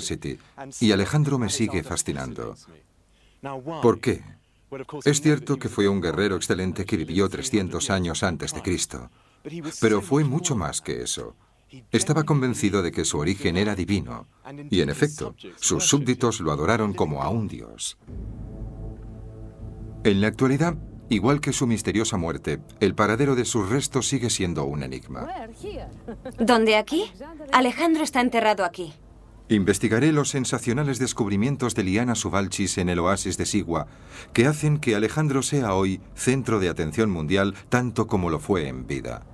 City, y Alejandro me sigue fascinando. ¿Por qué? Es cierto que fue un guerrero excelente que vivió 300 años antes de Cristo, pero fue mucho más que eso. Estaba convencido de que su origen era divino, y en efecto, sus súbditos lo adoraron como a un dios. En la actualidad, igual que su misteriosa muerte, el paradero de sus restos sigue siendo un enigma. ¿Dónde aquí? Alejandro está enterrado aquí. Investigaré los sensacionales descubrimientos de Liana Suvalchis en el oasis de Sigua, que hacen que Alejandro sea hoy centro de atención mundial tanto como lo fue en vida.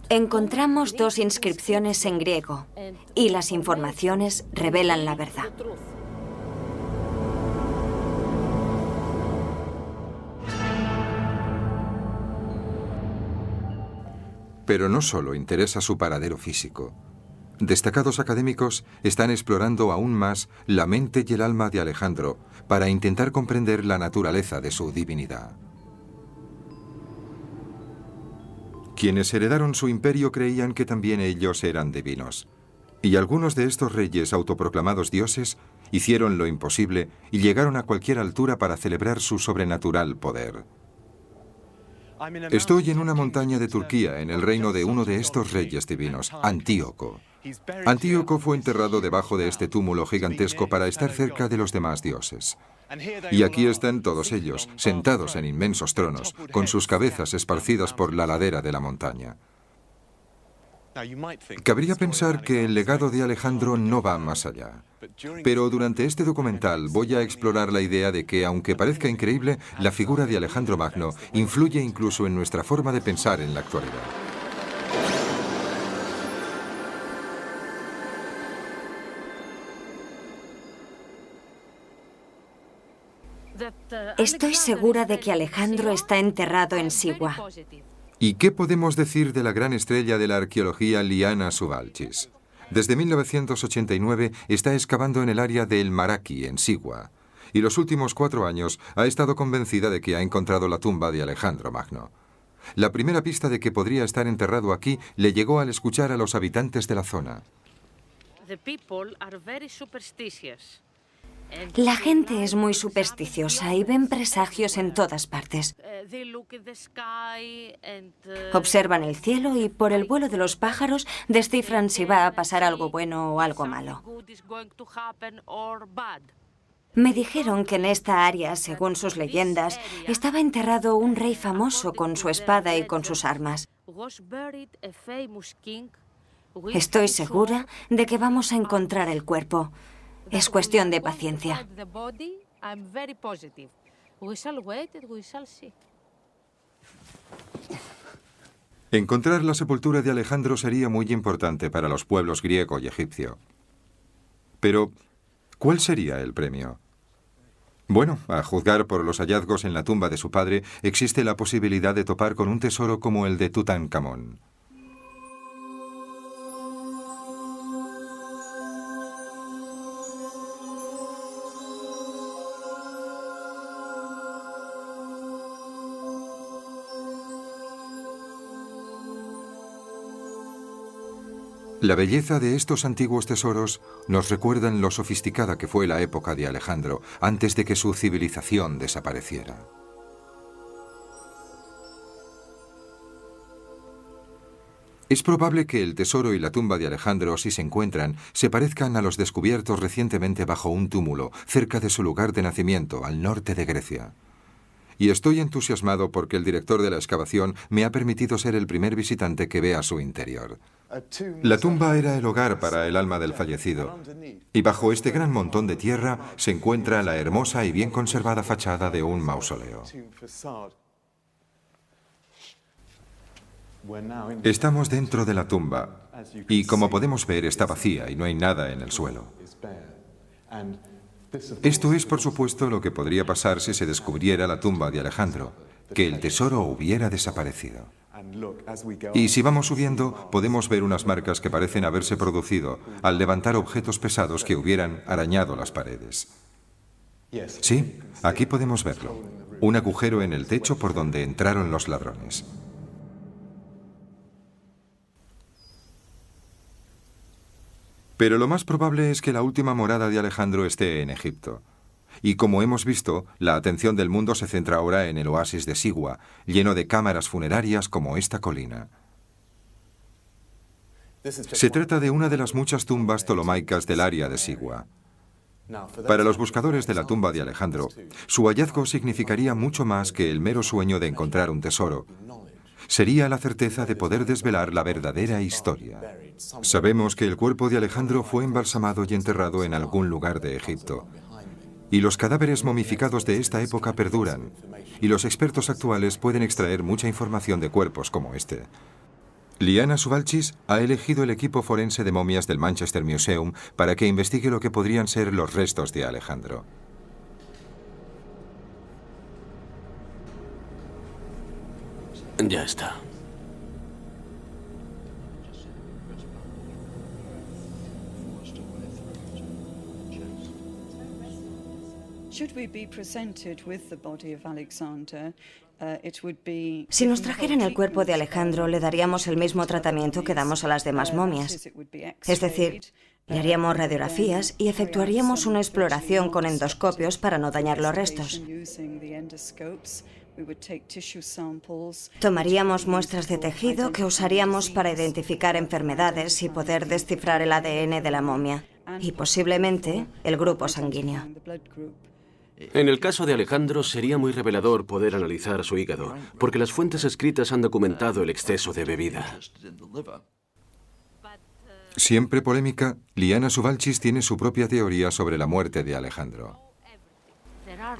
Encontramos 2 inscripciones en griego y las informaciones revelan la verdad. Pero no solo interesa su paradero físico. Destacados académicos están explorando aún más la mente y el alma de Alejandro para intentar comprender la naturaleza de su divinidad. Quienes heredaron su imperio creían que también ellos eran divinos. Y algunos de estos reyes autoproclamados dioses hicieron lo imposible y llegaron a cualquier altura para celebrar su sobrenatural poder. Estoy en una montaña de Turquía, en el reino de uno de estos reyes divinos, Antíoco. Antíoco fue enterrado debajo de este túmulo gigantesco para estar cerca de los demás dioses. Y aquí están todos ellos, sentados en inmensos tronos, con sus cabezas esparcidas por la ladera de la montaña. Cabría pensar que el legado de Alejandro no va más allá. Pero durante este documental voy a explorar la idea de que, aunque parezca increíble, la figura de Alejandro Magno influye incluso en nuestra forma de pensar en la actualidad. Estoy segura de que Alejandro está enterrado en Sigua. ¿Y qué podemos decir de la gran estrella de la arqueología Liana Suvalchis? Desde 1989 está excavando en el área de El Maraki, en Sigua, y los últimos 4 años ha estado convencida de que ha encontrado la tumba de Alejandro Magno. La primera pista de que podría estar enterrado aquí le llegó al escuchar a los habitantes de la zona. La gente es muy supersticiosa y ven presagios en todas partes. Observan el cielo y por el vuelo de los pájaros descifran si va a pasar algo bueno o algo malo. Me dijeron que en esta área, según sus leyendas, estaba enterrado un rey famoso con su espada y con sus armas. Estoy segura de que vamos a encontrar el cuerpo. Es cuestión de paciencia. Encontrar la sepultura de Alejandro sería muy importante para los pueblos griego y egipcio. Pero, ¿cuál sería el premio? Bueno, a juzgar por los hallazgos en la tumba de su padre, existe la posibilidad de topar con un tesoro como el de Tutankamón. La belleza de estos antiguos tesoros nos recuerdan lo sofisticada que fue la época de Alejandro antes de que su civilización desapareciera. Es probable que el tesoro y la tumba de Alejandro, si se encuentran, se parezcan a los descubiertos recientemente bajo un túmulo, cerca de su lugar de nacimiento, al norte de Grecia. Y estoy entusiasmado porque el director de la excavación me ha permitido ser el primer visitante que vea su interior. La tumba era el hogar para el alma del fallecido, y bajo este gran montón de tierra se encuentra la hermosa y bien conservada fachada de un mausoleo. Estamos dentro de la tumba, y como podemos ver está vacía y no hay nada en el suelo. Esto es, por supuesto, lo que podría pasar si se descubriera la tumba de Alejandro, que el tesoro hubiera desaparecido. Y si vamos subiendo, podemos ver unas marcas que parecen haberse producido al levantar objetos pesados que hubieran arañado las paredes. Sí, aquí podemos verlo. Un agujero en el techo por donde entraron los ladrones. Pero lo más probable es que la última morada de Alejandro esté en Egipto. Y como hemos visto, la atención del mundo se centra ahora en el oasis de Sigua, lleno de cámaras funerarias como esta colina. Se trata de una de las muchas tumbas ptolomaicas del área de Sigua. Para los buscadores de la tumba de Alejandro, su hallazgo significaría mucho más que el mero sueño de encontrar un tesoro. Sería la certeza de poder desvelar la verdadera historia. Sabemos que el cuerpo de Alejandro fue embalsamado y enterrado en algún lugar de Egipto. Y los cadáveres momificados de esta época perduran. Y los expertos actuales pueden extraer mucha información de cuerpos como este. Liana Suvalchis ha elegido el equipo forense de momias del Manchester Museum para que investigue lo que podrían ser los restos de Alejandro. Ya está. Si nos trajeran el cuerpo de Alejandro, le daríamos el mismo tratamiento que damos a las demás momias. Es decir, le haríamos radiografías y efectuaríamos una exploración con endoscopios para no dañar los restos. Tomaríamos muestras de tejido que usaríamos para identificar enfermedades y poder descifrar el ADN de la momia y posiblemente el grupo sanguíneo. En el caso de Alejandro sería muy revelador poder analizar su hígado, porque las fuentes escritas han documentado el exceso de bebida. Siempre polémica, Liana Suvalchis tiene su propia teoría sobre la muerte de Alejandro.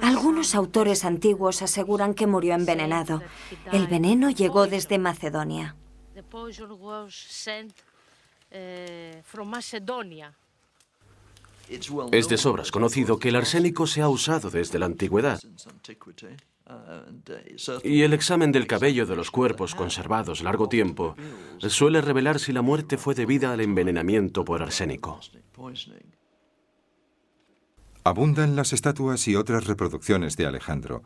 Algunos autores antiguos aseguran que murió envenenado. El veneno llegó desde Macedonia. Es de sobras conocido que el arsénico se ha usado desde la antigüedad. Y el examen del cabello de los cuerpos conservados largo tiempo suele revelar si la muerte fue debida al envenenamiento por arsénico. Abundan las estatuas y otras reproducciones de Alejandro.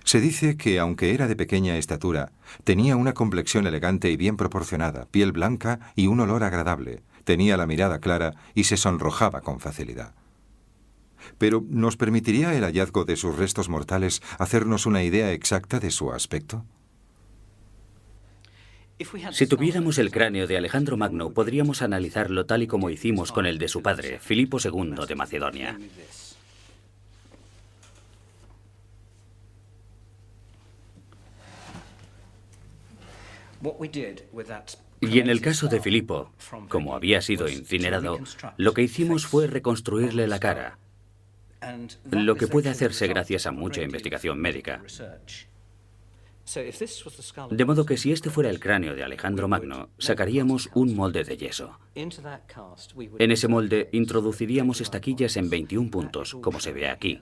Se dice que, aunque era de pequeña estatura, tenía una complexión elegante y bien proporcionada, piel blanca y un olor agradable. Tenía la mirada clara y se sonrojaba con facilidad. Pero, ¿nos permitiría el hallazgo de sus restos mortales hacernos una idea exacta de su aspecto? Si tuviéramos el cráneo de Alejandro Magno, podríamos analizarlo tal y como hicimos con el de su padre, Filipo II de Macedonia. Y en el caso de Filipo, como había sido incinerado, lo que hicimos fue reconstruirle la cara, lo que puede hacerse gracias a mucha investigación médica. De modo que si este fuera el cráneo de Alejandro Magno, sacaríamos un molde de yeso. En ese molde introduciríamos estaquillas en 21 puntos, como se ve aquí.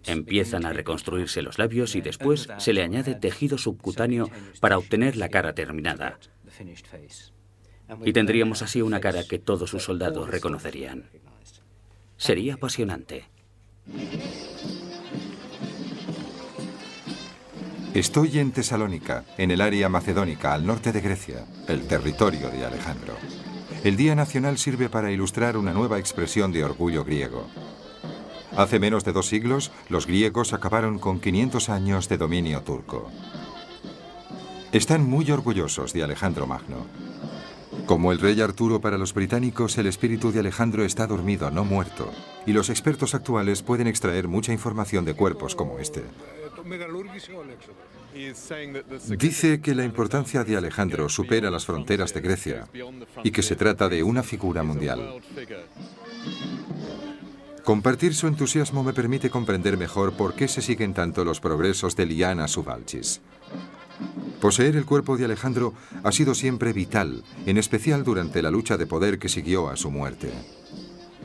Empiezan a reconstruirse los labios y después se le añade tejido subcutáneo para obtener la cara terminada. Y tendríamos así una cara que todos sus soldados reconocerían. Sería apasionante. Estoy en Tesalónica, en el área macedónica, al norte de Grecia, el territorio de Alejandro. El Día Nacional sirve para ilustrar una nueva expresión de orgullo griego. Hace menos de 2 siglos, los griegos acabaron con 500 años de dominio turco. Están muy orgullosos de Alejandro Magno. Como el rey Arturo para los británicos, el espíritu de Alejandro está dormido, no muerto, y los expertos actuales pueden extraer mucha información de cuerpos como este. Dice que la importancia de Alejandro supera las fronteras de Grecia y que se trata de una figura mundial. Compartir su entusiasmo me permite comprender mejor por qué se siguen tanto los progresos de Liana Suvalchis. Poseer el cuerpo de Alejandro ha sido siempre vital, en especial durante la lucha de poder que siguió a su muerte.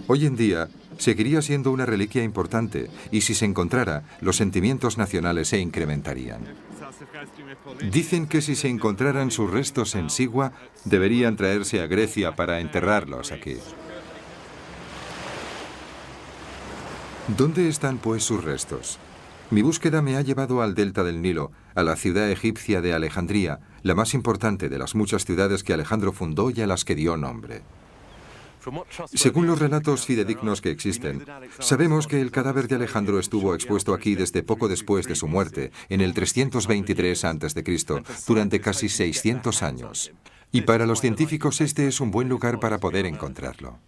Hoy en día, seguiría siendo una reliquia importante y si se encontrara, los sentimientos nacionales se incrementarían. Dicen que si se encontraran sus restos en Sigua, deberían traerse a Grecia para enterrarlos aquí. ¿Dónde están, pues, sus restos? Mi búsqueda me ha llevado al delta del Nilo, a la ciudad egipcia de Alejandría, la más importante de las muchas ciudades que Alejandro fundó y a las que dio nombre. Según los relatos fidedignos que existen, sabemos que el cadáver de Alejandro estuvo expuesto aquí desde poco después de su muerte, en el 323 a.C., durante casi 600 años. Y para los científicos este es un buen lugar para poder encontrarlo.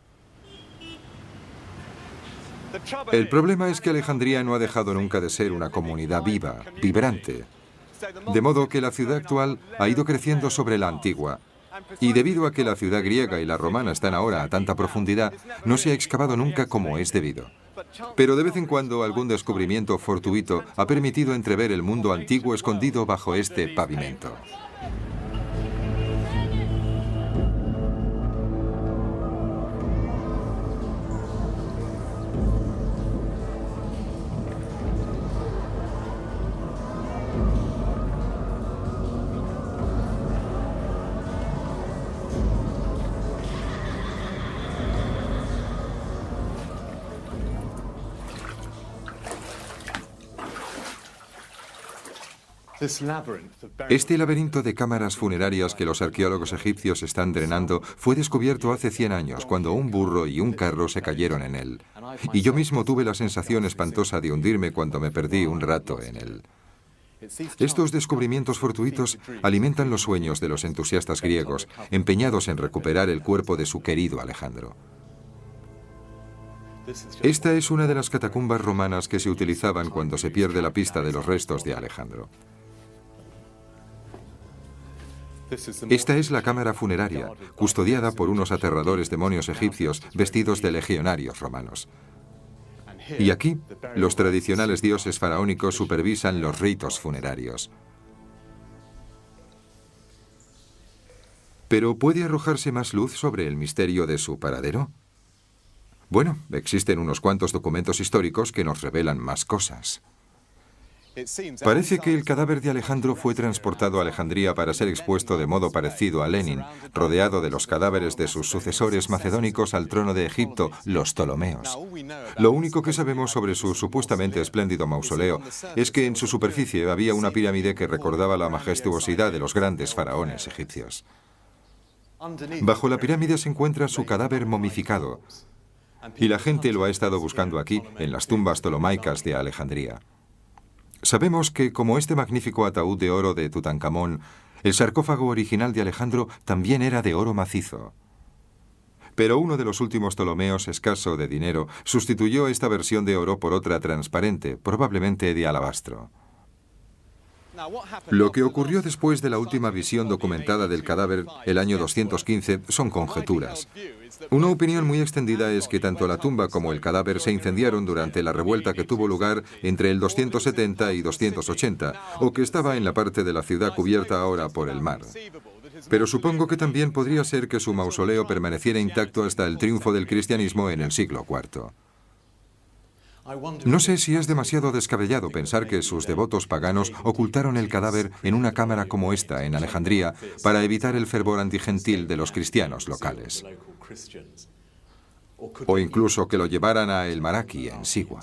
El problema es que Alejandría no ha dejado nunca de ser una comunidad viva, vibrante. De modo que la ciudad actual ha ido creciendo sobre la antigua. Y debido a que la ciudad griega y la romana están ahora a tanta profundidad, no se ha excavado nunca como es debido. Pero de vez en cuando algún descubrimiento fortuito ha permitido entrever el mundo antiguo escondido bajo este pavimento. Este laberinto de cámaras funerarias que los arqueólogos egipcios están drenando fue descubierto hace 100 años, cuando un burro y un carro se cayeron en él. Y yo mismo tuve la sensación espantosa de hundirme cuando me perdí un rato en él. Estos descubrimientos fortuitos alimentan los sueños de los entusiastas griegos, empeñados en recuperar el cuerpo de su querido Alejandro. Esta es una de las catacumbas romanas que se utilizaban cuando se pierde la pista de los restos de Alejandro. Esta es la cámara funeraria, custodiada por unos aterradores demonios egipcios vestidos de legionarios romanos. Y aquí, los tradicionales dioses faraónicos supervisan los ritos funerarios. ¿Pero puede arrojarse más luz sobre el misterio de su paradero? Bueno, existen unos cuantos documentos históricos que nos revelan más cosas. Parece que el cadáver de Alejandro fue transportado a Alejandría para ser expuesto de modo parecido a Lenin, rodeado de los cadáveres de sus sucesores macedónicos al trono de Egipto, los Ptolomeos. Lo único que sabemos sobre su supuestamente espléndido mausoleo es que en su superficie había una pirámide que recordaba la majestuosidad de los grandes faraones egipcios. Bajo la pirámide se encuentra su cadáver momificado, y la gente lo ha estado buscando aquí, en las tumbas ptolomaicas de Alejandría. Sabemos que, como este magnífico ataúd de oro de Tutankamón, el sarcófago original de Alejandro también era de oro macizo. Pero uno de los últimos Ptolomeos, escaso de dinero, sustituyó esta versión de oro por otra transparente, probablemente de alabastro. Lo que ocurrió después de la última visión documentada del cadáver, el año 215, son conjeturas. Una opinión muy extendida es que tanto la tumba como el cadáver se incendiaron durante la revuelta que tuvo lugar entre el 270 y 280, o que estaba en la parte de la ciudad cubierta ahora por el mar. Pero supongo que también podría ser que su mausoleo permaneciera intacto hasta el triunfo del cristianismo en el siglo IV. No sé si es demasiado descabellado pensar que sus devotos paganos ocultaron el cadáver en una cámara como esta en Alejandría para evitar el fervor antigentil de los cristianos locales. O incluso que lo llevaran a El Maraki, en Sigua.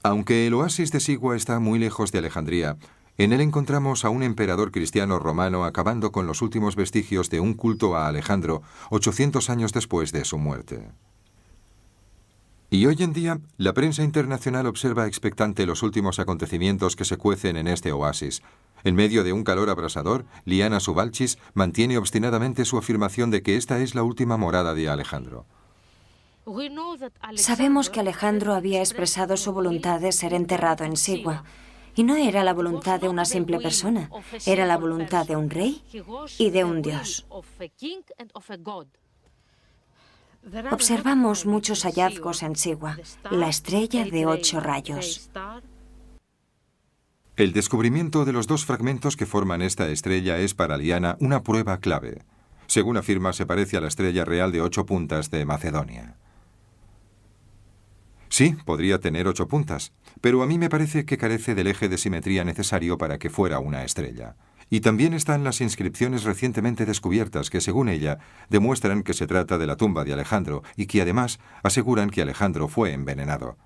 Aunque el oasis de Sigua está muy lejos de Alejandría, en él encontramos a un emperador cristiano romano acabando con los últimos vestigios de un culto a Alejandro 800 años después de su muerte. Y hoy en día, la prensa internacional observa expectante los últimos acontecimientos que se cuecen en este oasis. En medio de un calor abrasador, Liana Subalchis mantiene obstinadamente su afirmación de que esta es la última morada de Alejandro. Sabemos que Alejandro había expresado su voluntad de ser enterrado en Sigua. Y no era la voluntad de una simple persona, era la voluntad de un rey y de un dios. Observamos muchos hallazgos en Sigua, la estrella de 8 rayos. El descubrimiento de los 2 fragmentos que forman esta estrella es para Liana una prueba clave. Según afirma, se parece a la estrella real de 8 puntas de Macedonia. Sí, podría tener 8 puntas, pero a mí me parece que carece del eje de simetría necesario para que fuera una estrella. Y también están las inscripciones recientemente descubiertas que, según ella, demuestran que se trata de la tumba de Alejandro y que además aseguran que Alejandro fue envenenado.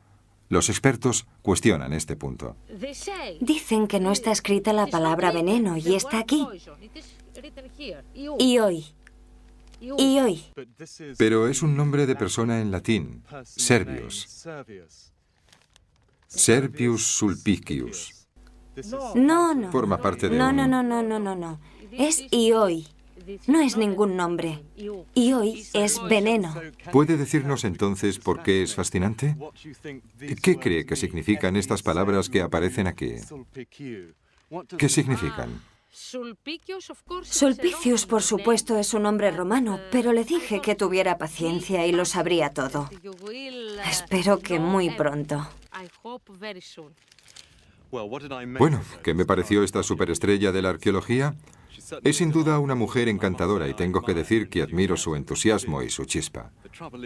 Los expertos cuestionan este punto. Dicen que no está escrita la palabra veneno y está aquí. Y hoy. Y hoy. Pero es un nombre de persona en latín, Servius. Servius Sulpicius. No. Forma parte de No. Es y hoy. No es ningún nombre. Y hoy es veneno. ¿Puede decirnos entonces por qué es fascinante? ¿Qué cree que significan estas palabras que aparecen aquí? ¿Qué significan? Sulpicius, por supuesto, es un nombre romano, pero le dije que tuviera paciencia y lo sabría todo. Espero que muy pronto. Bueno, ¿qué me pareció esta superestrella de la arqueología? Es sin duda una mujer encantadora y tengo que decir que admiro su entusiasmo y su chispa.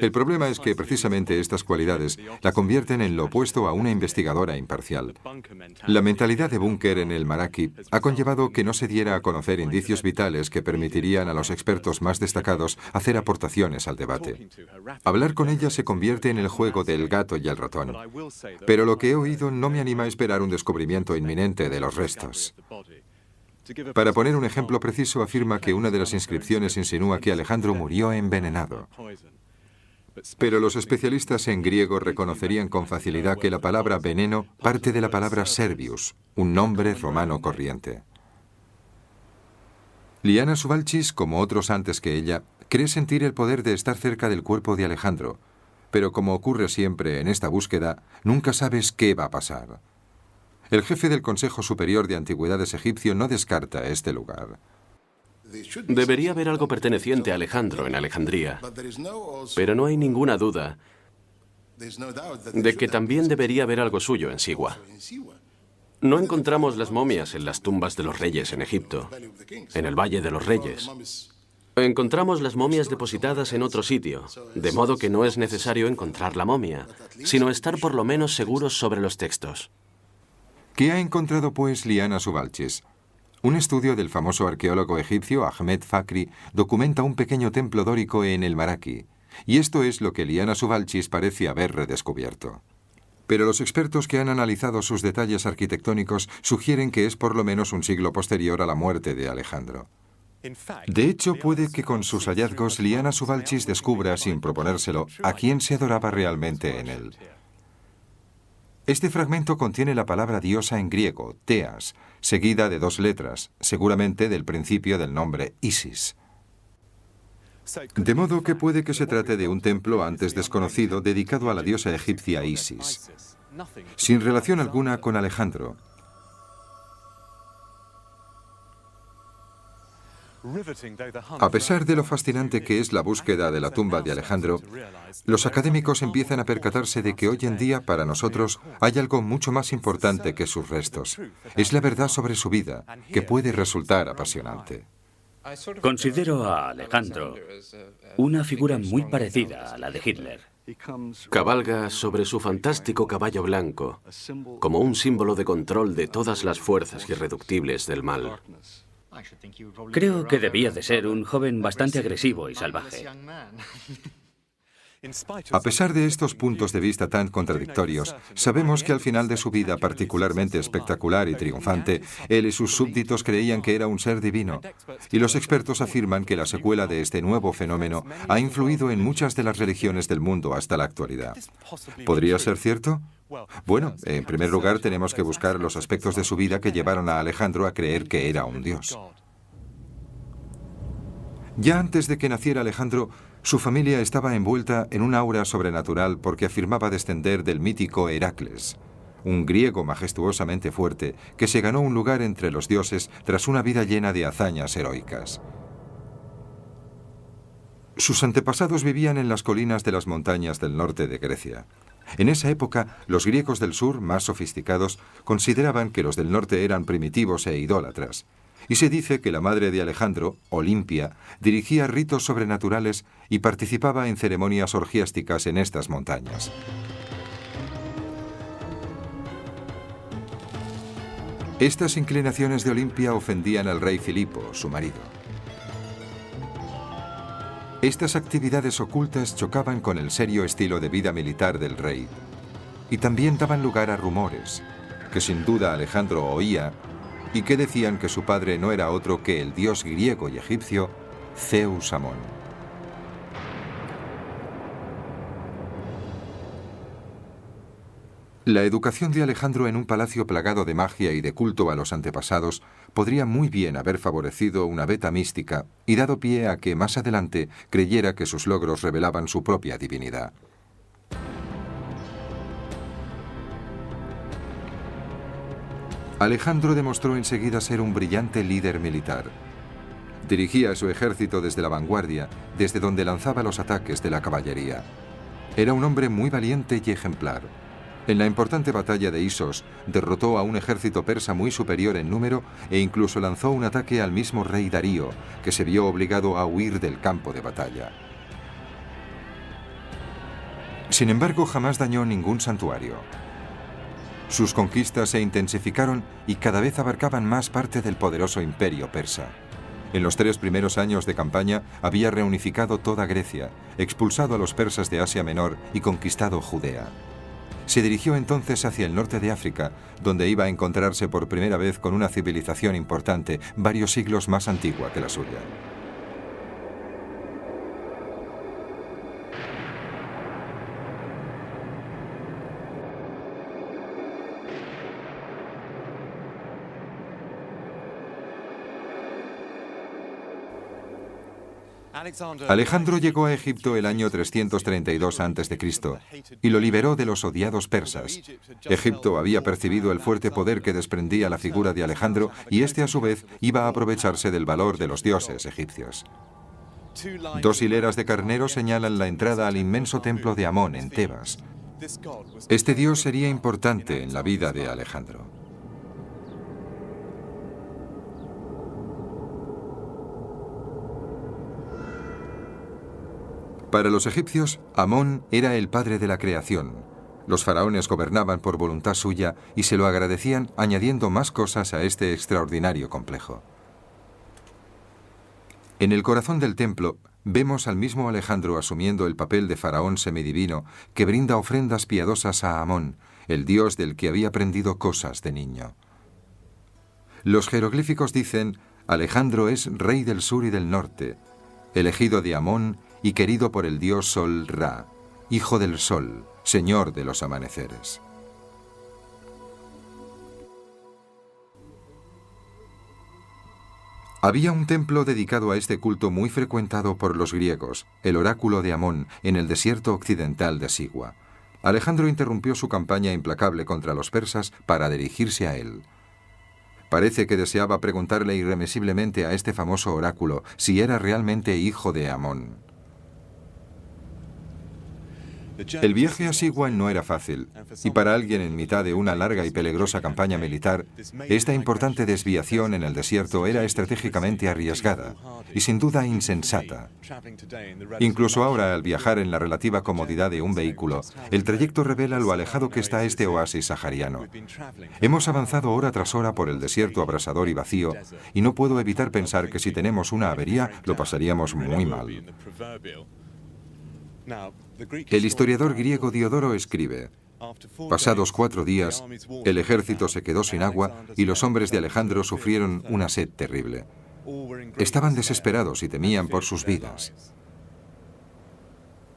El problema es que precisamente estas cualidades la convierten en lo opuesto a una investigadora imparcial. La mentalidad de búnker en el Maraki ha conllevado que no se diera a conocer indicios vitales que permitirían a los expertos más destacados hacer aportaciones al debate. Hablar con ella se convierte en el juego del gato y el ratón. Pero lo que he oído no me anima a esperar un descubrimiento inminente de los restos. Para poner un ejemplo preciso, afirma que una de las inscripciones insinúa que Alejandro murió envenenado. Pero los especialistas en griego reconocerían con facilidad que la palabra veneno parte de la palabra Servius, un nombre romano corriente. Liana Suvalchis, como otros antes que ella, cree sentir el poder de estar cerca del cuerpo de Alejandro, pero como ocurre siempre en esta búsqueda, nunca sabes qué va a pasar. El jefe del Consejo Superior de Antigüedades egipcio no descarta este lugar. Debería haber algo perteneciente a Alejandro en Alejandría, pero no hay ninguna duda de que también debería haber algo suyo en Siwa. No encontramos las momias en las tumbas de los reyes en Egipto, en el Valle de los Reyes. Encontramos las momias depositadas en otro sitio, de modo que no es necesario encontrar la momia, sino estar por lo menos seguros sobre los textos. ¿Qué ha encontrado, pues, Liana Suvalchis? Un estudio del famoso arqueólogo egipcio Ahmed Fakri documenta un pequeño templo dórico en el Maraki, y esto es lo que Liana Suvalchis parece haber redescubierto. Pero los expertos que han analizado sus detalles arquitectónicos sugieren que es por lo menos un siglo posterior a la muerte de Alejandro. De hecho, puede que con sus hallazgos Liana Suvalchis descubra, sin proponérselo, a quién se adoraba realmente en él. Este fragmento contiene la palabra diosa en griego, Teas, seguida de 2 letras, seguramente del principio del nombre Isis. De modo que puede que se trate de un templo antes desconocido dedicado a la diosa egipcia Isis, sin relación alguna con Alejandro. A pesar de lo fascinante que es la búsqueda de la tumba de Alejandro, los académicos empiezan a percatarse de que hoy en día para nosotros hay algo mucho más importante que sus restos. Es la verdad sobre su vida, que puede resultar apasionante. Considero a Alejandro una figura muy parecida a la de Hitler. Cabalga sobre su fantástico caballo blanco, como un símbolo de control de todas las fuerzas irreductibles del mal. Creo que debía de ser un joven bastante agresivo y salvaje. A pesar de estos puntos de vista tan contradictorios, sabemos que al final de su vida particularmente espectacular y triunfante, él y sus súbditos creían que era un ser divino, y los expertos afirman que la secuela de este nuevo fenómeno ha influido en muchas de las religiones del mundo hasta la actualidad. ¿Podría ser cierto? Bueno, en primer lugar tenemos que buscar los aspectos de su vida que llevaron a Alejandro a creer que era un dios. Ya antes de que naciera Alejandro, su familia estaba envuelta en un aura sobrenatural porque afirmaba descender del mítico Heracles, un griego majestuosamente fuerte que se ganó un lugar entre los dioses tras una vida llena de hazañas heroicas. Sus antepasados vivían en las colinas de las montañas del norte de Grecia. En esa época, los griegos del sur, más sofisticados, consideraban que los del norte eran primitivos e idólatras. Y se dice que la madre de Alejandro, Olimpia, dirigía ritos sobrenaturales y participaba en ceremonias orgiásticas en estas montañas. Estas inclinaciones de Olimpia ofendían al rey Filipo, su marido. Estas actividades ocultas chocaban con el serio estilo de vida militar del rey y también daban lugar a rumores que sin duda Alejandro oía y que decían que su padre no era otro que el dios griego y egipcio, Zeus Amón. La educación de Alejandro en un palacio plagado de magia y de culto a los antepasados podría muy bien haber favorecido una beta mística y dado pie a que más adelante creyera que sus logros revelaban su propia divinidad. Alejandro demostró enseguida ser un brillante líder militar. Dirigía su ejército desde la vanguardia, desde donde lanzaba los ataques de la caballería. Era un hombre muy valiente y ejemplar. En la importante batalla de Isos, derrotó a un ejército persa muy superior en número e incluso lanzó un ataque al mismo rey Darío, que se vio obligado a huir del campo de batalla. Sin embargo, jamás dañó ningún santuario. Sus conquistas se intensificaron y cada vez abarcaban más parte del poderoso imperio persa. En los 3 primeros años de campaña había reunificado toda Grecia, expulsado a los persas de Asia Menor y conquistado Judea. Se dirigió entonces hacia el norte de África, donde iba a encontrarse por primera vez con una civilización importante, varios siglos más antigua que la suya. Alejandro llegó a Egipto el año 332 a.C. y lo liberó de los odiados persas. Egipto había percibido el fuerte poder que desprendía la figura de Alejandro y este a su vez iba a aprovecharse del valor de los dioses egipcios. 2 hileras de carneros señalan la entrada al inmenso templo de Amón en Tebas. Este dios sería importante en la vida de Alejandro. Para los egipcios, Amón era el padre de la creación. Los faraones gobernaban por voluntad suya y se lo agradecían añadiendo más cosas a este extraordinario complejo. En el corazón del templo vemos al mismo Alejandro asumiendo el papel de faraón semidivino que brinda ofrendas piadosas a Amón, el dios del que había aprendido cosas de niño. Los jeroglíficos dicen: Alejandro es rey del sur y del norte, elegido de Amón y querido por el dios Sol Ra, hijo del sol, señor de los amaneceres. Había un templo dedicado a este culto muy frecuentado por los griegos, el oráculo de Amón, en el desierto occidental de Sigua. Alejandro interrumpió su campaña implacable contra los persas para dirigirse a él. Parece que deseaba preguntarle irremisiblemente a este famoso oráculo si era realmente hijo de Amón. El viaje a Sigua no era fácil, y para alguien en mitad de una larga y peligrosa campaña militar, esta importante desviación en el desierto era estratégicamente arriesgada y sin duda insensata. Incluso ahora, al viajar en la relativa comodidad de un vehículo, el trayecto revela lo alejado que está este oasis sahariano. Hemos avanzado hora tras hora por el desierto abrasador y vacío, y no puedo evitar pensar que si tenemos una avería, lo pasaríamos muy mal. El historiador griego Diodoro escribe: pasados 4 días, el ejército se quedó sin agua y los hombres de Alejandro sufrieron una sed terrible. Estaban desesperados y temían por sus vidas.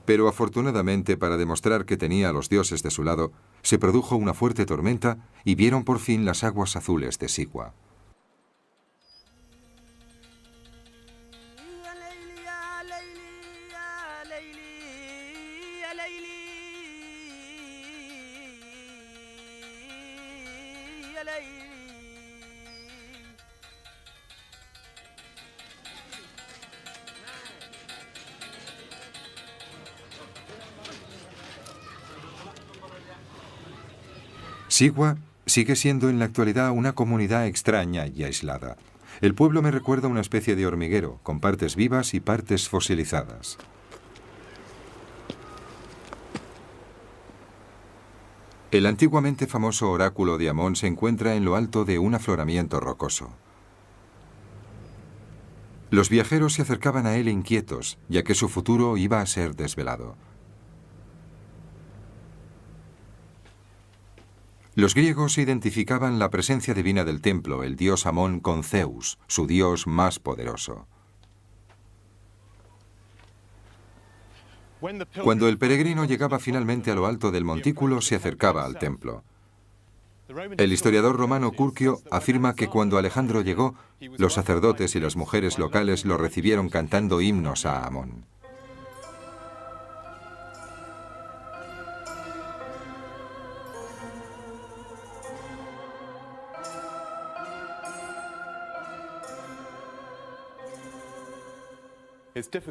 Pero afortunadamente, para demostrar que tenía a los dioses de su lado, se produjo una fuerte tormenta y vieron por fin las aguas azules de Sigua. Sigua sigue siendo en la actualidad una comunidad extraña y aislada. El pueblo me recuerda a una especie de hormiguero, con partes vivas y partes fosilizadas. El antiguamente famoso oráculo de Amón se encuentra en lo alto de un afloramiento rocoso. Los viajeros se acercaban a él inquietos, ya que su futuro iba a ser desvelado. Los griegos identificaban la presencia divina del templo, el dios Amón, con Zeus, su dios más poderoso. Cuando el peregrino llegaba finalmente a lo alto del montículo, se acercaba al templo. El historiador romano Curcio afirma que cuando Alejandro llegó, los sacerdotes y las mujeres locales lo recibieron cantando himnos a Amón.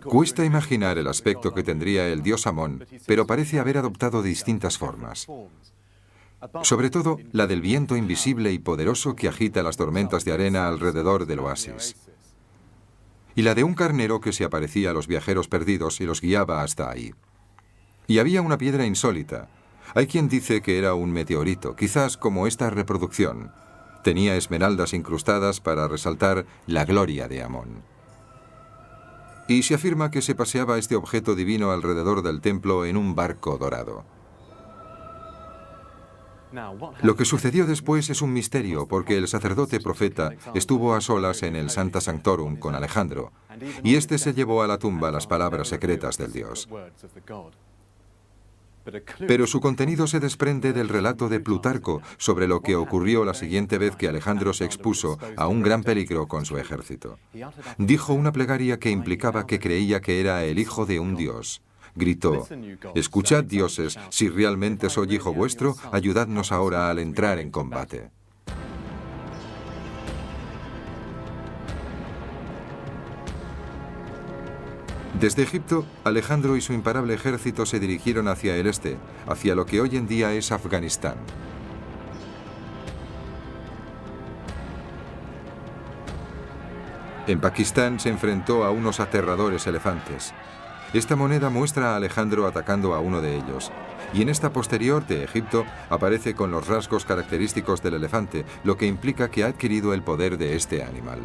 Cuesta imaginar el aspecto que tendría el dios Amón, pero parece haber adoptado distintas formas. Sobre todo la del viento invisible y poderoso que agita las tormentas de arena alrededor del oasis. Y la de un carnero que se aparecía a los viajeros perdidos y los guiaba hasta ahí. Y había una piedra insólita. Hay quien dice que era un meteorito, quizás como esta reproducción. Tenía esmeraldas incrustadas para resaltar la gloria de Amón. Y se afirma que se paseaba este objeto divino alrededor del templo en un barco dorado. Lo que sucedió después es un misterio, porque el sacerdote profeta estuvo a solas en el Sancta Sanctorum con Alejandro, y este se llevó a la tumba las palabras secretas del dios. Pero su contenido se desprende del relato de Plutarco sobre lo que ocurrió la siguiente vez que Alejandro se expuso a un gran peligro con su ejército. Dijo una plegaria que implicaba que creía que era el hijo de un dios. Gritó: «Escuchad, dioses, si realmente soy hijo vuestro, ayudadnos ahora al entrar en combate». Desde Egipto, Alejandro y su imparable ejército se dirigieron hacia el este, hacia lo que hoy en día es Afganistán. En Pakistán se enfrentó a unos aterradores elefantes. Esta moneda muestra a Alejandro atacando a uno de ellos, y en esta posterior de Egipto aparece con los rasgos característicos del elefante, lo que implica que ha adquirido el poder de este animal.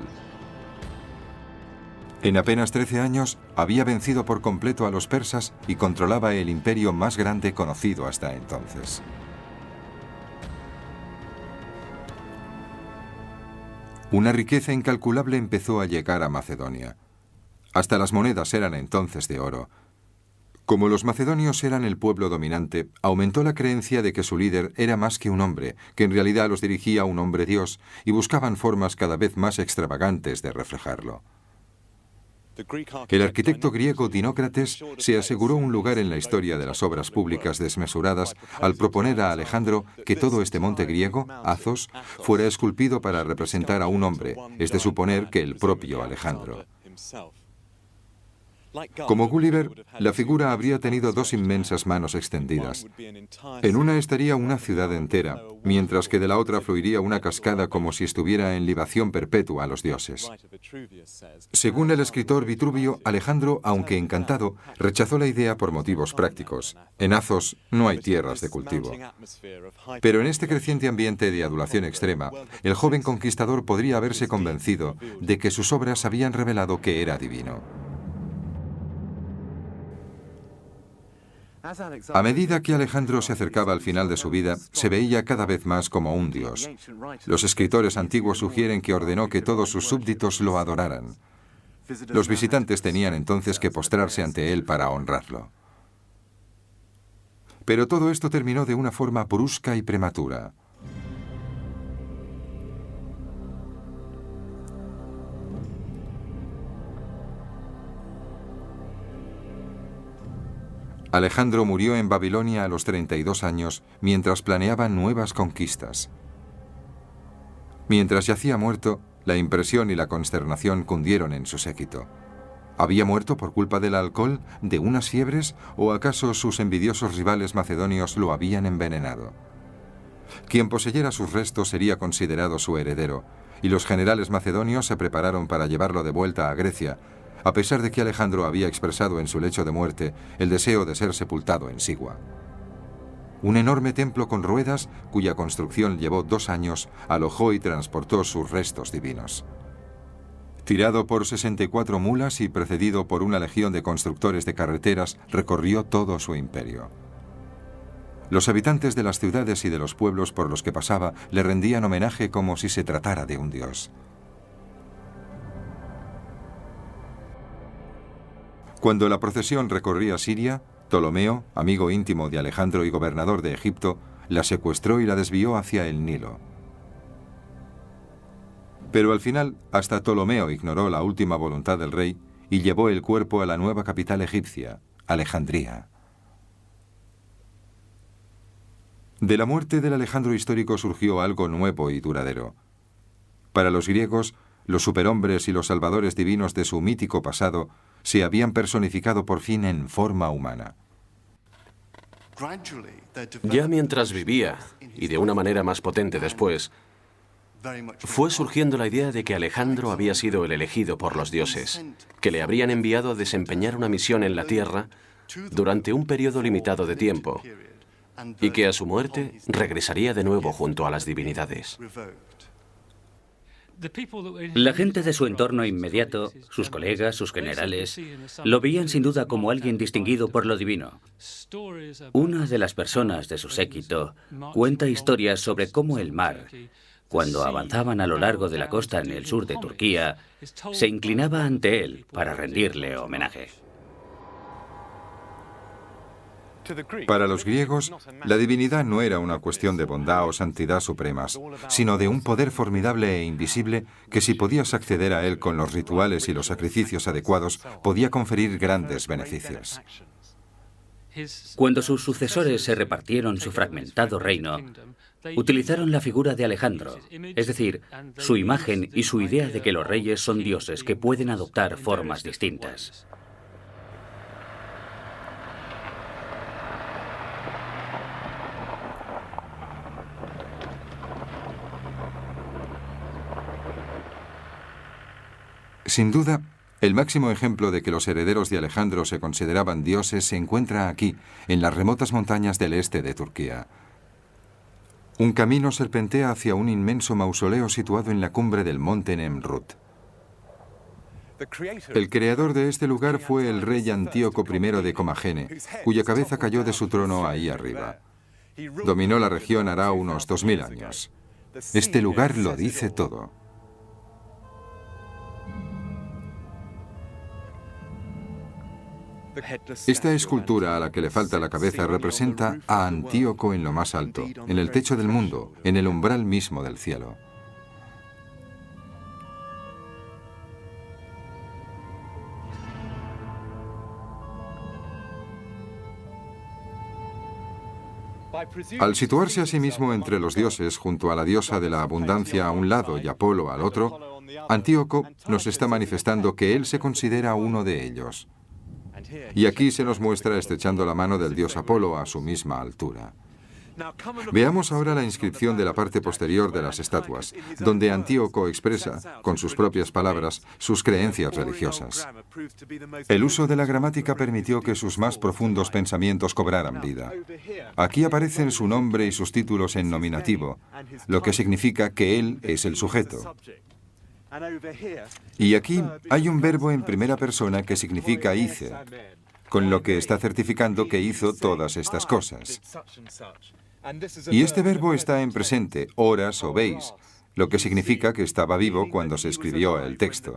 En apenas 13 años había vencido por completo a los persas y controlaba el imperio más grande conocido hasta entonces. Una riqueza incalculable empezó a llegar a Macedonia. Hasta las monedas eran entonces de oro. Como los macedonios eran el pueblo dominante, aumentó la creencia de que su líder era más que un hombre, que en realidad los dirigía un hombre dios, y buscaban formas cada vez más extravagantes de reflejarlo. El arquitecto griego Dinócrates se aseguró un lugar en la historia de las obras públicas desmesuradas al proponer a Alejandro que todo este monte griego, Athos, fuera esculpido para representar a un hombre, es de suponer que el propio Alejandro. Como Gulliver, la figura habría tenido dos inmensas manos extendidas. En una estaría una ciudad entera, mientras que de la otra fluiría una cascada como si estuviera en libación perpetua a los dioses. Según el escritor Vitruvio, Alejandro, aunque encantado, rechazó la idea por motivos prácticos. En Athos no hay tierras de cultivo. Pero en este creciente ambiente de adulación extrema, el joven conquistador podría haberse convencido de que sus obras habían revelado que era divino. A medida que Alejandro se acercaba al final de su vida, se veía cada vez más como un dios. Los escritores antiguos sugieren que ordenó que todos sus súbditos lo adoraran. Los visitantes tenían entonces que postrarse ante él para honrarlo. Pero todo esto terminó de una forma brusca y prematura. Alejandro murió en Babilonia a los 32 años mientras planeaba nuevas conquistas. Mientras yacía muerto, la impresión y la consternación cundieron en su séquito. ¿Había muerto por culpa del alcohol, de unas fiebres, o acaso sus envidiosos rivales macedonios lo habían envenenado? Quien poseyera sus restos sería considerado su heredero, y los generales macedonios se prepararon para llevarlo de vuelta a Grecia, a pesar de que Alejandro había expresado en su lecho de muerte el deseo de ser sepultado en Sigua. Un enorme templo con ruedas, cuya construcción llevó 2 años, alojó y transportó sus restos divinos. Tirado por 64 mulas y precedido por una legión de constructores de carreteras, recorrió todo su imperio. Los habitantes de las ciudades y de los pueblos por los que pasaba le rendían homenaje como si se tratara de un dios. Cuando la procesión recorría Siria, Ptolomeo, amigo íntimo de Alejandro y gobernador de Egipto, la secuestró y la desvió hacia el Nilo. Pero al final, hasta Ptolomeo ignoró la última voluntad del rey y llevó el cuerpo a la nueva capital egipcia, Alejandría. De la muerte del Alejandro histórico surgió algo nuevo y duradero. Para los griegos, los superhombres y los salvadores divinos de su mítico pasado se habían personificado por fin en forma humana. Ya mientras vivía, y de una manera más potente después, fue surgiendo la idea de que Alejandro había sido el elegido por los dioses, que le habrían enviado a desempeñar una misión en la tierra durante un periodo limitado de tiempo, y que a su muerte regresaría de nuevo junto a las divinidades. La gente de su entorno inmediato, sus colegas, sus generales, lo veían sin duda como alguien distinguido por lo divino. Una de las personas de su séquito cuenta historias sobre cómo el mar, cuando avanzaban a lo largo de la costa en el sur de Turquía, se inclinaba ante él para rendirle homenaje. Para los griegos, la divinidad no era una cuestión de bondad o santidad supremas, sino de un poder formidable e invisible que, si podías acceder a él con los rituales y los sacrificios adecuados, podía conferir grandes beneficios. Cuando sus sucesores se repartieron su fragmentado reino, utilizaron la figura de Alejandro, es decir, su imagen y su idea de que los reyes son dioses que pueden adoptar formas distintas. Sin duda, el máximo ejemplo de que los herederos de Alejandro se consideraban dioses se encuentra aquí, en las remotas montañas del este de Turquía. Un camino serpentea hacia un inmenso mausoleo situado en la cumbre del monte Nemrut. El creador de este lugar fue el rey Antíoco I de Comagene, cuya cabeza cayó de su trono ahí arriba. Dominó la región hará unos 2000 años. Este lugar lo dice todo. Esta escultura a la que le falta la cabeza representa a Antíoco en lo más alto, en el techo del mundo, en el umbral mismo del cielo. Al situarse a sí mismo entre los dioses, junto a la diosa de la abundancia a un lado y Apolo al otro, Antíoco nos está manifestando que él se considera uno de ellos. Y aquí se nos muestra estrechando la mano del dios Apolo a su misma altura. Veamos ahora la inscripción de la parte posterior de las estatuas, donde Antíoco expresa, con sus propias palabras, sus creencias religiosas. El uso de la gramática permitió que sus más profundos pensamientos cobraran vida. Aquí aparecen su nombre y sus títulos en nominativo, lo que significa que él es el sujeto. Y aquí hay un verbo en primera persona que significa hice, con lo que está certificando que hizo todas estas cosas. Y este verbo está en presente, horas o veis, lo que significa que estaba vivo cuando se escribió el texto.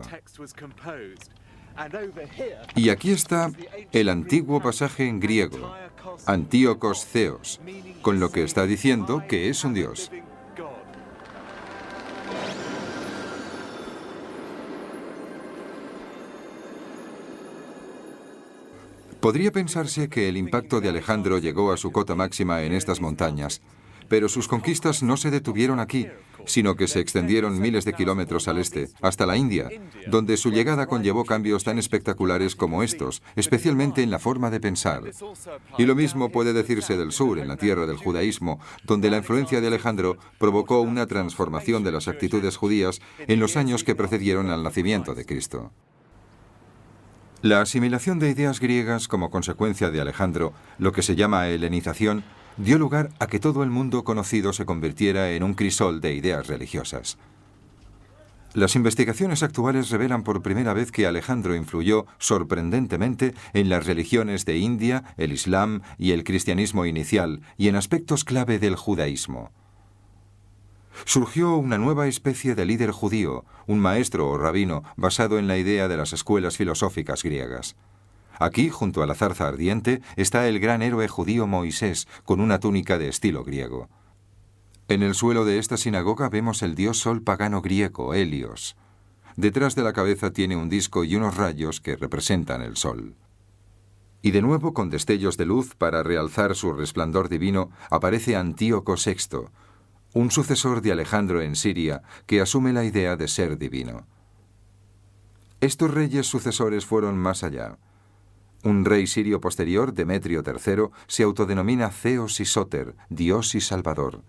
Y aquí está el antiguo pasaje en griego, Antíocos Theos, con lo que está diciendo que es un dios. Podría pensarse que el impacto de Alejandro llegó a su cota máxima en estas montañas, pero sus conquistas no se detuvieron aquí, sino que se extendieron miles de kilómetros al este, hasta la India, donde su llegada conllevó cambios tan espectaculares como estos, especialmente en la forma de pensar. Y lo mismo puede decirse del sur, en la tierra del judaísmo, donde la influencia de Alejandro provocó una transformación de las actitudes judías en los años que precedieron al nacimiento de Cristo. La asimilación de ideas griegas como consecuencia de Alejandro, lo que se llama helenización, dio lugar a que todo el mundo conocido se convirtiera en un crisol de ideas religiosas. Las investigaciones actuales revelan por primera vez que Alejandro influyó sorprendentemente en las religiones de India, el Islam y el cristianismo inicial, y en aspectos clave del judaísmo. Surgió una nueva especie de líder judío, un maestro o rabino basado en la idea de las escuelas filosóficas griegas. Aquí, junto a la zarza ardiente, está el gran héroe judío Moisés, con una túnica de estilo griego. En el suelo de esta sinagoga vemos el dios sol pagano griego, Helios. Detrás de la cabeza tiene un disco y unos rayos que representan el sol. Y de nuevo, con destellos de luz para realzar su resplandor divino, aparece Antíoco VI, un sucesor de Alejandro en Siria, que asume la idea de ser divino. Estos reyes sucesores fueron más allá. Un rey sirio posterior, Demetrio III, se autodenomina Theos y Soter, Dios y Salvador.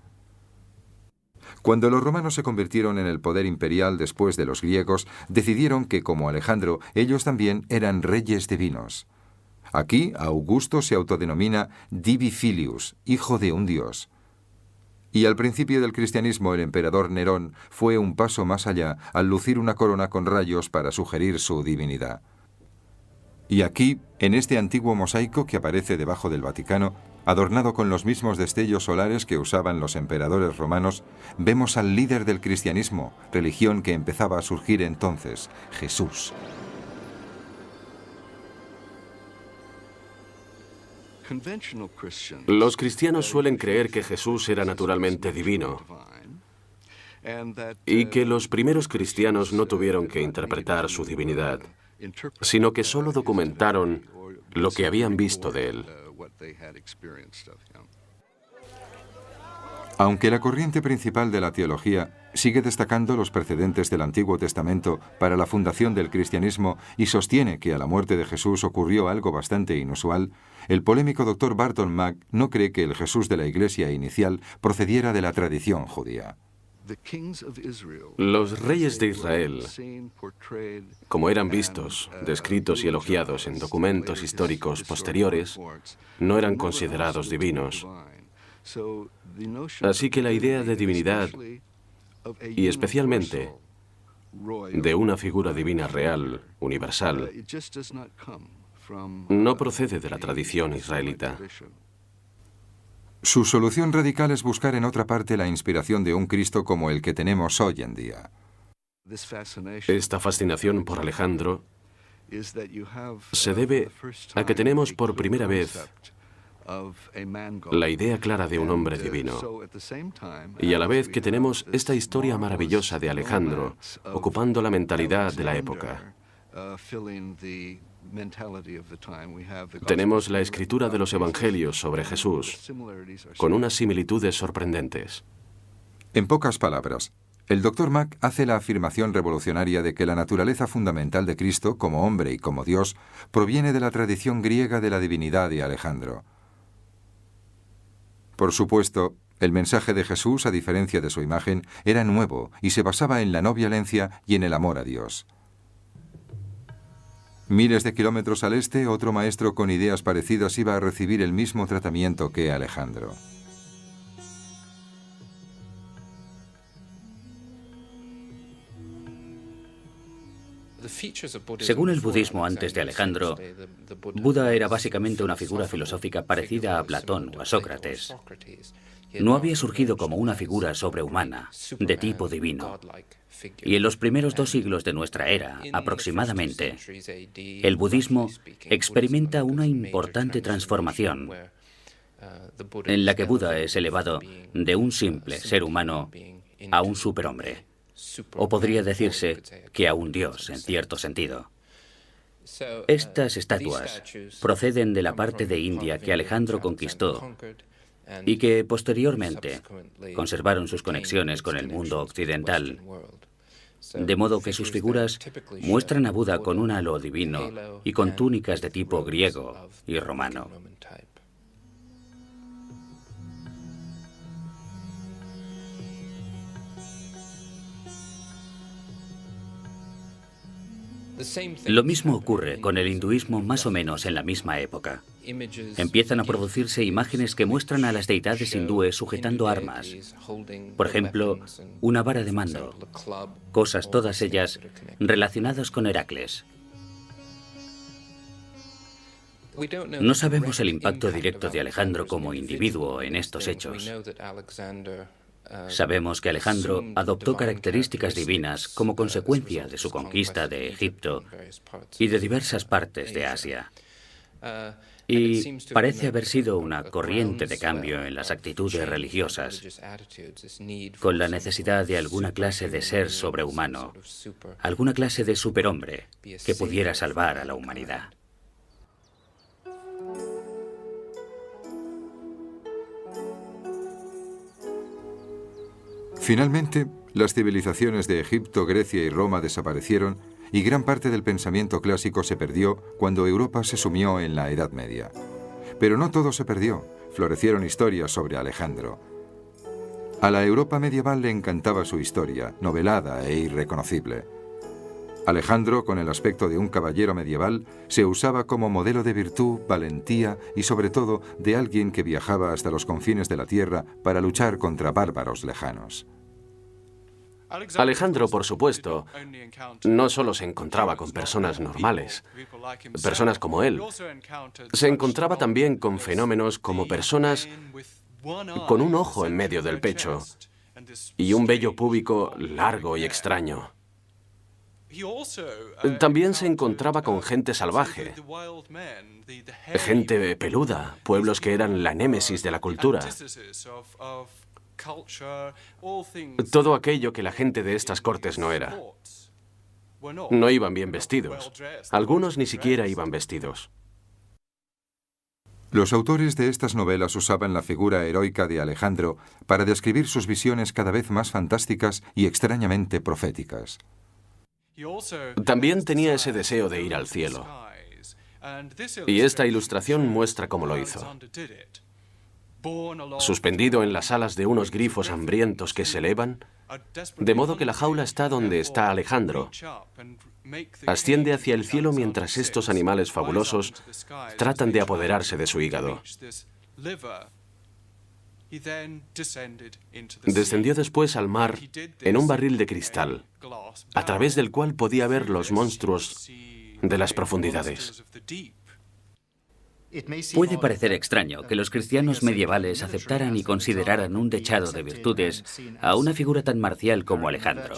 Cuando los romanos se convirtieron en el poder imperial después de los griegos, decidieron que, como Alejandro, ellos también eran reyes divinos. Aquí, Augusto se autodenomina Divi Filius, hijo de un dios. Y al principio del cristianismo, el emperador Nerón fue un paso más allá al lucir una corona con rayos para sugerir su divinidad. Y aquí, en este antiguo mosaico que aparece debajo del Vaticano, adornado con los mismos destellos solares que usaban los emperadores romanos, vemos al líder del cristianismo, religión que empezaba a surgir entonces, Jesús. Los cristianos suelen creer que Jesús era naturalmente divino y que los primeros cristianos no tuvieron que interpretar su divinidad, sino que solo documentaron lo que habían visto de él. Aunque la corriente principal de la teología sigue destacando los precedentes del Antiguo Testamento para la fundación del cristianismo y sostiene que a la muerte de Jesús ocurrió algo bastante inusual, el polémico Dr. Barton Mack no cree que el Jesús de la Iglesia inicial procediera de la tradición judía. Los reyes de Israel, como eran vistos, descritos y elogiados en documentos históricos posteriores, no eran considerados divinos. Así que la idea de divinidad, y especialmente de una figura divina real, universal, no procede de la tradición israelita. Su solución radical es buscar en otra parte la inspiración de un Cristo como el que tenemos hoy en día. Esta fascinación por Alejandro se debe a que tenemos por primera vez la idea clara de un hombre divino, y a la vez que tenemos esta historia maravillosa de Alejandro ocupando la mentalidad de la época. Tenemos la escritura de los evangelios sobre Jesús, con unas similitudes sorprendentes. En pocas palabras, el Dr. Mack hace la afirmación revolucionaria de que la naturaleza fundamental de Cristo, como hombre y como Dios, proviene de la tradición griega de la divinidad de Alejandro. Por supuesto, el mensaje de Jesús, a diferencia de su imagen, era nuevo y se basaba en la no violencia y en el amor a Dios. Miles de kilómetros al este, otro maestro con ideas parecidas iba a recibir el mismo tratamiento que Alejandro. Según el budismo antes de Alejandro, Buda era básicamente una figura filosófica parecida a Platón o a Sócrates. No había surgido como una figura sobrehumana, de tipo divino. Y en los primeros 2 siglos de nuestra era, aproximadamente, el budismo experimenta una importante transformación en la que Buda es elevado de un simple ser humano a un superhombre. O podría decirse que a un dios, en cierto sentido. Estas estatuas proceden de la parte de India que Alejandro conquistó y que posteriormente conservaron sus conexiones con el mundo occidental, de modo que sus figuras muestran a Buda con un halo divino y con túnicas de tipo griego y romano. Lo mismo ocurre con el hinduismo más o menos en la misma época. Empiezan a producirse imágenes que muestran a las deidades hindúes sujetando armas. Por ejemplo, una vara de mando. Cosas todas ellas relacionadas con Heracles. No sabemos el impacto directo de Alejandro como individuo en estos hechos. Sabemos que Alejandro adoptó características divinas como consecuencia de su conquista de Egipto y de diversas partes de Asia. Y parece haber sido una corriente de cambio en las actitudes religiosas, con la necesidad de alguna clase de ser sobrehumano, alguna clase de superhombre que pudiera salvar a la humanidad. Finalmente, las civilizaciones de Egipto, Grecia y Roma desaparecieron y gran parte del pensamiento clásico se perdió cuando Europa se sumió en la Edad Media. Pero no todo se perdió, florecieron historias sobre Alejandro. A la Europa medieval le encantaba su historia, novelada e irreconocible. Alejandro, con el aspecto de un caballero medieval, se usaba como modelo de virtud, valentía y sobre todo de alguien que viajaba hasta los confines de la tierra para luchar contra bárbaros lejanos. Alejandro, por supuesto, no solo se encontraba con personas normales, personas como él, se encontraba también con fenómenos como personas con un ojo en medio del pecho y un vello púbico largo y extraño. También se encontraba con gente salvaje, gente peluda, pueblos que eran la némesis de la cultura. Todo aquello que la gente de estas cortes no era. No iban bien vestidos. Algunos ni siquiera iban vestidos. Los autores de estas novelas usaban la figura heroica de Alejandro para describir sus visiones cada vez más fantásticas y extrañamente proféticas. También tenía ese deseo de ir al cielo. Y esta ilustración muestra cómo lo hizo. Suspendido en las alas de unos grifos hambrientos que se elevan, de modo que la jaula está donde está Alejandro. Asciende hacia el cielo mientras estos animales fabulosos tratan de apoderarse de su hígado. Descendió después al mar en un barril de cristal, a través del cual podía ver los monstruos de las profundidades. Puede parecer extraño que los cristianos medievales aceptaran y consideraran un dechado de virtudes a una figura tan marcial como Alejandro.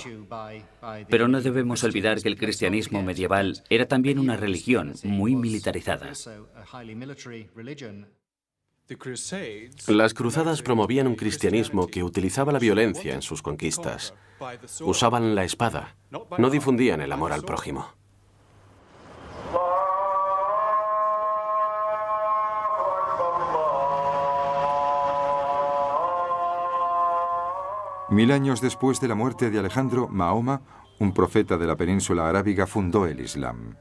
Pero no debemos olvidar que el cristianismo medieval era también una religión muy militarizada. Las cruzadas promovían un cristianismo que utilizaba la violencia en sus conquistas. Usaban la espada, no difundían el amor al prójimo. Mil años después de la muerte de Alejandro, Mahoma, un profeta de la península arábiga, fundó el Islam.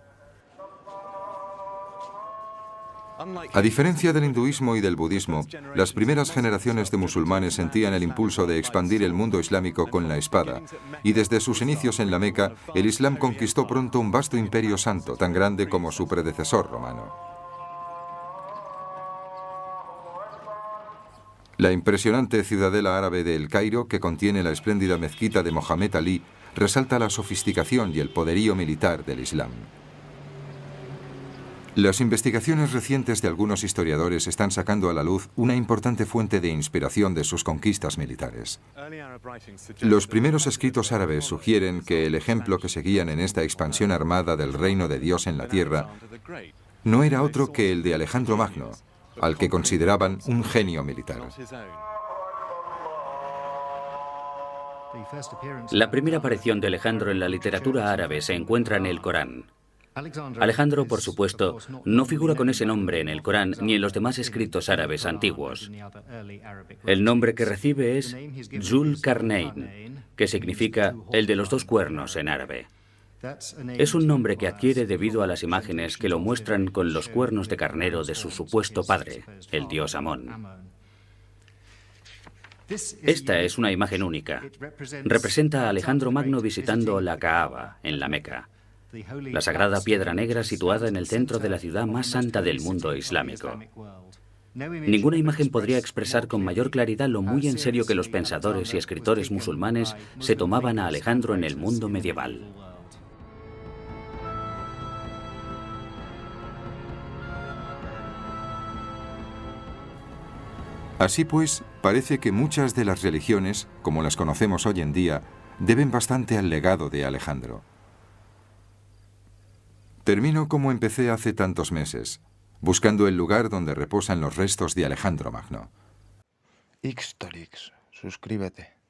A diferencia del hinduismo y del budismo, las primeras generaciones de musulmanes sentían el impulso de expandir el mundo islámico con la espada, y desde sus inicios en la Meca, el Islam conquistó pronto un vasto imperio santo, tan grande como su predecesor romano. La impresionante ciudadela árabe de El Cairo, que contiene la espléndida mezquita de Mohamed Ali, resalta la sofisticación y el poderío militar del Islam. Las investigaciones recientes de algunos historiadores están sacando a la luz una importante fuente de inspiración de sus conquistas militares. Los primeros escritos árabes sugieren que el ejemplo que seguían en esta expansión armada del reino de Dios en la tierra no era otro que el de Alejandro Magno, al que consideraban un genio militar. La primera aparición de Alejandro en la literatura árabe se encuentra en el Corán. Alejandro, por supuesto, no figura con ese nombre en el Corán ni en los demás escritos árabes antiguos. El nombre que recibe es Zul Qarnayn, que significa el de los dos cuernos en árabe. Es un nombre que adquiere debido a las imágenes que lo muestran con los cuernos de carnero de su supuesto padre, el dios Amón. Esta es una imagen única. Representa a Alejandro Magno visitando la Kaaba, en la Meca. la sagrada piedra negra situada en el centro de la ciudad más santa del mundo islámico. Ninguna imagen podría expresar con mayor claridad lo muy en serio que los pensadores y escritores musulmanes se tomaban a Alejandro en el mundo medieval. Así pues, parece que muchas de las religiones, como las conocemos hoy en día, deben bastante al legado de Alejandro. Termino como empecé hace tantos meses, buscando el lugar donde reposan los restos de Alejandro Magno. Xtorix, suscríbete.